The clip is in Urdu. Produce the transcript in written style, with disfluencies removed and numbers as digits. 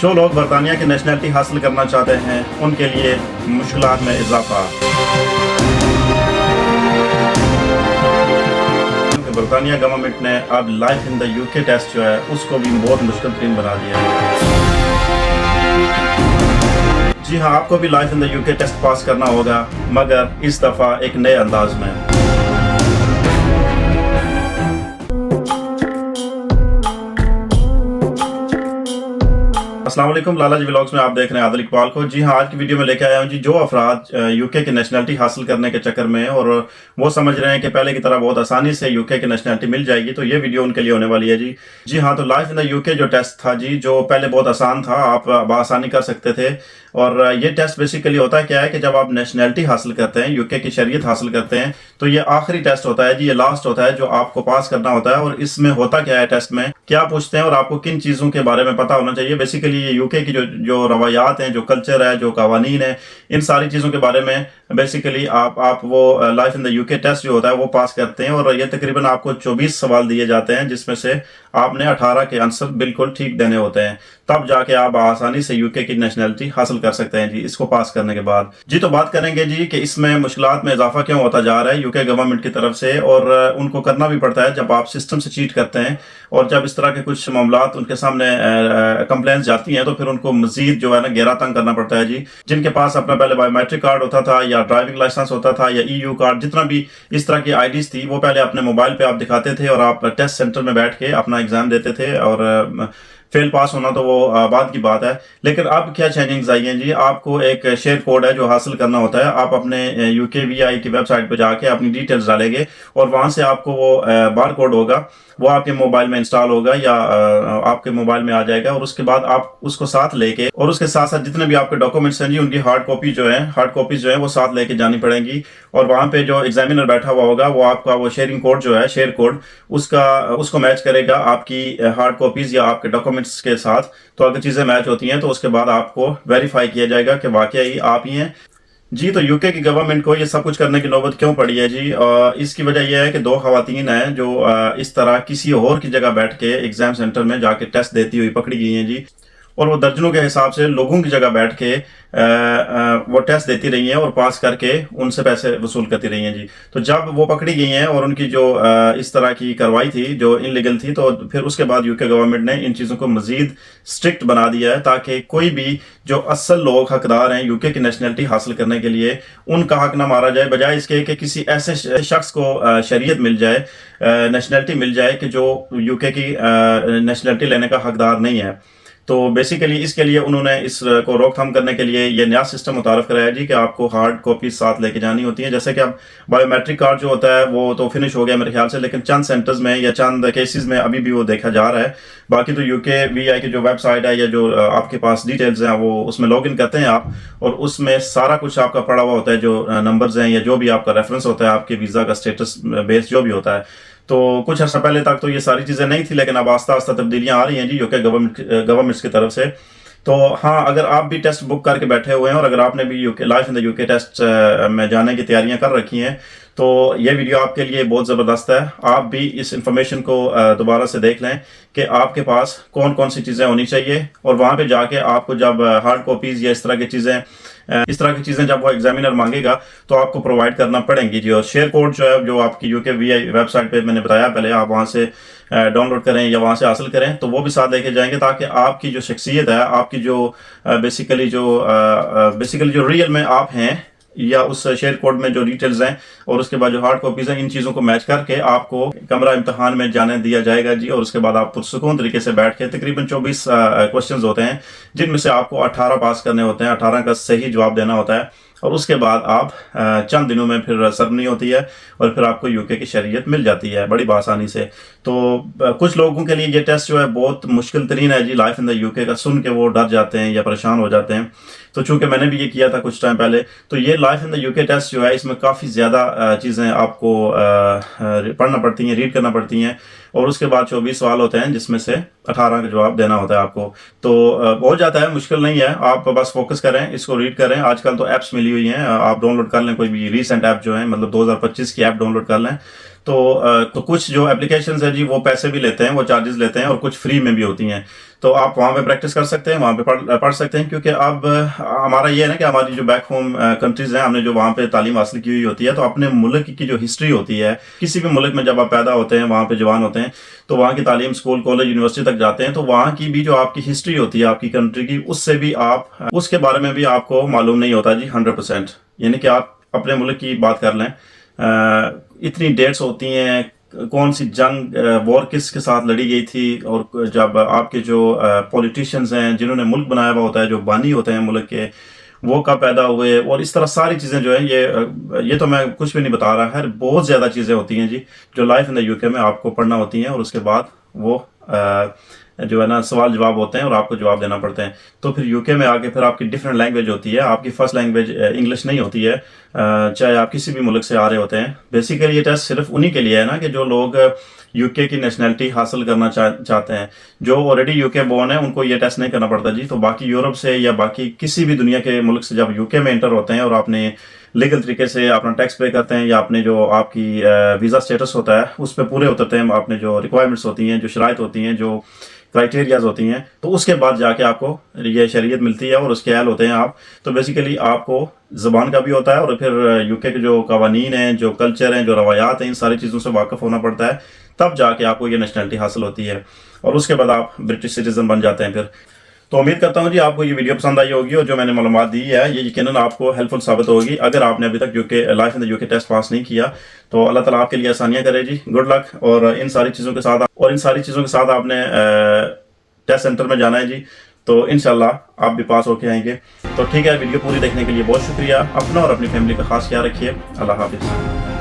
جو لوگ برطانیہ کی نیشنلٹی حاصل کرنا چاہتے ہیں ان کے لیے مشکلات میں اضافہ۔ برطانیہ گورنمنٹ نے اب لائف ان دا یو کے ٹیسٹ جو ہے اس کو بھی بہت مشکل ترین بنا دیا ہے۔ جی ہاں، آپ کو بھی لائف ان دا یو کے ٹیسٹ پاس کرنا ہوگا، مگر اس دفعہ ایک نئے انداز میں۔ السلام علیکم، لالا جی ولاگز میں آپ دیکھ رہے ہیں عادل اقبال کو۔ جی ہاں، آج کی ویڈیو میں لے کے آیا ہوں جو افراد یو کے کی نیشنلٹی حاصل کرنے کے چکر میں اور وہ سمجھ رہے ہیں کہ پہلے کی طرح بہت آسانی سے یو کے کی نیشنلٹی مل جائے گی، تو یہ ویڈیو ان کے لیے ہونے والی ہے۔ جی ہاں، تو لائف ان دا یو کے جو ٹیسٹ تھا جو پہلے بہت آسان تھا، آپ بآسانی کر سکتے تھے، اور یہ ٹیسٹ بیسیکلی ہوتا ہے کیا ہے کہ جب آپ نیشنلٹی حاصل کرتے ہیں، یو کے کی شہریت حاصل کرتے ہیں، تو یہ آخری ٹیسٹ ہوتا ہے یہ لاسٹ ہوتا ہے جو آپ کو پاس کرنا ہوتا ہے۔ اور اس میں ہوتا کیا ہے، ٹیسٹ میں کیا پوچھتے ہیں اور آپ کو کن چیزوں کے بارے میں پتا ہونا چاہیے۔ بیسیکلی یہ یو کے کی جو روایات ہیں، جو کلچر ہے، جو قوانین ہیں، ان ساری چیزوں کے بارے میں بیسیکلی آپ وہ لائف ان دا یو کے ٹیسٹ جو ہوتا ہے وہ پاس کرتے ہیں، اور یہ تقریباً آپ کو 24 سوال دیے جاتے ہیں، جس میں سے آپ نے 18 کے آنسر بالکل ٹھیک دینے ہوتے ہیں، تب جا کے آپ آسانی سے یو کے کی نیشنلٹی حاصل کر سکتے ہیں اس کو پاس کرنے کے بعد۔ تو بات کریں گے کہ اس میں مشکلات میں اضافہ کیوں ہوتا جا رہا ہے یو کے گورنمنٹ کی طرف سے، اور ان کو کرنا بھی پڑتا ہے جب آپ سسٹم سے چیٹ کرتے ہیں، اور جب اس طرح کے کچھ معاملات ان کے سامنے کمپلینس جاتی ہیں تو پھر ان کو مزید جو ہے نا گہرا تنگ کرنا پڑتا ہے۔ جن کے پاس اپنا پہلے بایو میٹرک کارڈ ہوتا تھا یا ڈرائیونگ لائسنس ہوتا تھا یا ای یو کارڈ، جتنا بھی اس طرح کی آئی ڈیز تھی، وہ پہلے اپنے موبائل پہ آپ دکھاتے تھے اور آپ ٹیسٹ سینٹر میں بیٹھ کے اپنا ایگزام دیتے تھے، اور فیل پاس ہونا تو وہ بعد کی بات ہے۔ لیکن اب کیا چینجنگز آئی ہیں آپ کو ایک شیئر کوڈ ہے جو حاصل کرنا ہوتا ہے۔ آپ اپنے یو کے وی آئی کی ویب سائٹ پہ جا کے اپنی ڈیٹیلز ڈالیں گے، اور وہاں سے آپ کو وہ بار کوڈ ہوگا، وہ آپ کے موبائل میں انسٹال ہوگا یا آپ کے موبائل میں آ جائے گا، اور اس کے بعد آپ اس کو ساتھ لے کے، اور اس کے ساتھ ساتھ جتنے بھی آپ کے ڈاکومنٹس ہیں ان کی ہارڈ کاپیز جو ہیں وہ ساتھ لے کے جانی پڑیں گی، اور وہاں پہ جو ایگزامینر بیٹھا ہوا ہوگا وہ آپ کا وہ شیئرنگ کوڈ شیئر کوڈ اس کو میچ کرے گا آپ کی ہارڈ کاپیز یا آپ کے ڈاکومنٹس کے ساتھ۔ تو اگر چیزیں میچ ہوتی ہیں تو اس کے بعد آپ کو ویریفائی کیا جائے گا کہ واقعی آپ ہی ہیں۔ تو یو کے کی گورنمنٹ کو یہ سب کچھ کرنے کی نوبت کیوں پڑی ہے اس کی وجہ یہ ہے کہ 2 خواتین ہیں جو اس طرح کسی اور کی جگہ بیٹھ کے ایگزام سینٹر میں جا کے ٹیسٹ دیتی ہوئی پکڑی گئی ہیں اور وہ درجنوں کے حساب سے لوگوں کی جگہ بیٹھ کے وہ ٹیسٹ دیتی رہی ہیں اور پاس کر کے ان سے پیسے وصول کرتی رہی ہیں تو جب وہ پکڑی گئی ہیں اور ان کی جو اس طرح کی کارروائی تھی جو انلیگل تھی، تو پھر اس کے بعد یو کے گورنمنٹ نے ان چیزوں کو مزید سٹرکٹ بنا دیا ہے، تاکہ کوئی بھی جو اصل لوگ حقدار ہیں یو کے کی نیشنلٹی حاصل کرنے کے لیے ان کا حق نہ مارا جائے، بجائے اس کے کہ کسی ایسے شخص کو شریعت مل جائے، نیشنلٹی مل جائے کہ جو یو کے کی نیشنلٹی لینے کا حقدار نہیں ہے۔ تو بیسیکلی اس کے لیے انہوں نے اس کو روک تھام کرنے کے لیے یہ نیا سسٹم متعارف کرایا کہ آپ کو ہارڈ کاپی ساتھ لے کے جانی ہوتی ہیں۔ جیسے کہ اب بایو میٹرک کارڈ جو ہوتا ہے وہ تو فنش ہو گیا میرے خیال سے، لیکن چند سینٹرز میں یا چند کیسز میں ابھی بھی وہ دیکھا جا رہا ہے۔ باقی تو یو کے وی آئی کی جو ویب سائٹ ہے یا جو آپ کے پاس ڈیٹیلز ہیں وہ اس میں لاگ ان کرتے ہیں آپ، اور اس میں سارا کچھ آپ کا پڑا ہوا ہوتا ہے، جو نمبرز ہیں یا جو بھی آپ کا ریفرنس ہوتا ہے، آپ کے ویزا کا اسٹیٹس بیس جو بھی ہوتا ہے۔ تو کچھ عرصہ پہلے تک تو یہ ساری چیزیں نہیں تھی، لیکن اب آہستہ آہستہ تبدیلیاں آ رہی ہیں یو کے گورنمنٹس کی طرف سے۔ تو ہاں، اگر آپ بھی ٹیسٹ بک کر کے بیٹھے ہوئے ہیں اور اگر آپ نے بھی لائف ان دا یو کے ٹیسٹ میں جانے کی تیاریاں کر رکھی ہیں، تو یہ ویڈیو آپ کے لیے بہت زبردست ہے۔ آپ بھی اس انفارمیشن کو دوبارہ سے دیکھ لیں کہ آپ کے پاس کون کون سی چیزیں ہونی چاہیے، اور وہاں پہ جا کے آپ کو جب ہارڈ کاپیز یا اس طرح کی چیزیں جب وہ ایگزامینر مانگے گا تو آپ کو پرووائڈ کرنا پڑیں گی اور شیئر کوڈ جو ہے جو آپ کی یو کے وی آئی ویب سائٹ پہ میں نے بتایا پہلے، آپ وہاں سے ڈاؤن لوڈ کریں یا وہاں سے حاصل کریں، تو وہ بھی ساتھ لے کے جائیں گے، تاکہ آپ کی جو شخصیت ہے، آپ کی جو بیسیکلی جو ریئل میں آپ ہیں، یا اس شیئر کوڈ میں جو ڈیٹیلز ہیں اور اس کے بعد جو ہارڈ کاپیز ہیں، ان چیزوں کو میچ کر کے آپ کو کمرہ امتحان میں جانے دیا جائے گا اور اس کے بعد آپ پرسکون طریقے سے بیٹھ کے تقریباً 24 کوشچنز ہوتے ہیں، جن میں سے آپ کو 18 پاس کرنے ہوتے ہیں، 18 کا صحیح جواب دینا ہوتا ہے، اور اس کے بعد آپ چند دنوں میں پھر سرمنی ہوتی ہے اور پھر آپ کو یو کے کی شہریت مل جاتی ہے بڑی بآسانی سے۔ تو کچھ لوگوں کے لیے یہ ٹیسٹ جو ہے بہت مشکل ترین ہے لائف ان دا یو کے کا، سن کے وہ ڈر جاتے ہیں یا پریشان ہو جاتے ہیں۔ تو چونکہ میں نے بھی یہ کیا تھا کچھ ٹائم پہلے، تو یہ لائف ان دا یو کے ٹیسٹ جو ہے اس میں کافی زیادہ چیزیں آپ کو پڑھنا پڑتی ہیں، ریڈ کرنا پڑتی ہیں، اور اس کے بعد 24 سوال ہوتے ہیں جس میں سے 18 کا جواب دینا ہوتا ہے آپ کو۔ تو ہو جاتا ہے، مشکل نہیں ہے، آپ بس فوکس کریں، اس کو ریڈ کریں۔ آج کل تو ایپس ملی ہوئی ہیں، آپ ڈاؤن لوڈ کر لیں، کوئی بھی ریسنٹ ایپ جو ہے، مطلب 2025 کی ایپ ڈاؤن لوڈ کر لیں، تو کچھ جو اپلیکیشنز ہیں جی وہ پیسے بھی لیتے ہیں، وہ چارجز لیتے ہیں، اور کچھ فری میں بھی ہوتی ہیں. تو آپ وہاں پہ پریکٹس کر سکتے ہیں، وہاں پہ پڑھ سکتے ہیں، کیونکہ اب ہمارا یہ ہے نا کہ ہماری جو بیک ہوم کنٹریز ہیں، ہم نے جو وہاں پہ تعلیم حاصل کی ہوئی ہوتی ہے، تو اپنے ملک کی جو ہسٹری ہوتی ہے، کسی بھی ملک میں جب آپ پیدا ہوتے ہیں، وہاں پہ جوان ہوتے ہیں، تو وہاں کی تعلیم اسکول کالج یونیورسٹی تک جاتے ہیں، تو وہاں کی بھی جو آپ کی ہسٹری ہوتی ہے آپ کی کنٹری کی، اس سے بھی اس کے بارے میں بھی آپ کو معلوم نہیں ہوتا جی 100%. یعنی کہ آپ اپنے ملک کی بات کر لیں، اتنی ڈیٹس ہوتی ہیں، کون سی جنگ وار کس کے ساتھ لڑی گئی تھی، اور جب آپ کے جو پولیٹیشینز ہیں جنہوں نے ملک بنایا ہوا ہوتا ہے، جو بانی ہوتے ہیں ملک کے، وہ کب پیدا ہوئے، اور اس طرح ساری چیزیں جو ہیں، یہ تو میں کچھ بھی نہیں بتا رہا ہے، بہت زیادہ چیزیں ہوتی ہیں جی جو لائف ان دا UK میں آپ کو پڑھنا ہوتی ہیں، اور اس کے بعد وہ جو ہے نا سوال جواب ہوتے ہیں اور آپ کو جواب دینا پڑتے ہیں. تو پھر UK میں آگے پھر آپ کی ڈفرینٹ لینگویج ہوتی ہے، آپ کی فرسٹ لینگویج انگلش نہیں ہوتی ہے، چاہے آپ کسی بھی ملک سے آ رہے ہوتے ہیں. بیسیکلی یہ ٹیسٹ صرف انہی کے لیے ہے نا کہ جو لوگ UK کی نیشنلٹی حاصل کرنا چاہتے ہیں، جو آلریڈی UK بورن ہیں ان کو یہ ٹیسٹ نہیں کرنا پڑتا جی. تو باقی یورپ سے یا باقی کسی بھی دنیا کے ملک سے جب UK میں انٹر ہوتے ہیں اور آپ نے لیگل طریقے سے اپنا ٹیکس پے کرتے ہیں، یا اپنے جو آپ کی ویزا سٹیٹس ہوتا ہے اس پہ پورے اترتے ہیں، آپ نے جو ریکوائرمنٹس ہوتی ہیں، جو شرائط ہوتی ہیں، جو کرائٹیریاز ہوتی ہیں، تو اس کے بعد جا کے آپ کو یہ شہریت ملتی ہے اور اس کے اہل ہوتے ہیں آپ. تو بیسیکلی آپ کو زبان کا بھی ہوتا ہے، اور پھر UK کے جو قوانین ہیں، جو کلچر ہیں، جو روایات ہیں، ان ساری چیزوں سے واقف ہونا پڑتا ہے، تب جا کے آپ کو یہ نیشنلٹی حاصل ہوتی ہے، اور اس کے بعد آپ برٹش سٹیزن بن جاتے ہیں پھر. تو امید کرتا ہوں جی آپ کو یہ ویڈیو پسند آئی ہوگی، اور جو میں نے معلومات دی ہے یہ یقیناً آپ کو ہیلپ فل ثابت ہوگی. اگر آپ نے ابھی تک لائف ان دا UK ٹیسٹ پاس نہیں کیا تو اللہ تعالیٰ آپ کے لیے آسانیاں کرے جی. Good luck. اور ان ساری چیزوں کے ساتھ آپ نے ٹیسٹ سینٹر میں جانا ہے جی. تو انشاءاللہ آپ بھی پاس ہو کے آئیں گے. تو ٹھیک ہے، ویڈیو پوری دیکھنے کے لیے بہت شکریہ. اپنا اور اپنی فیملی کا خاص خیال رکھیے. اللہ حافظ.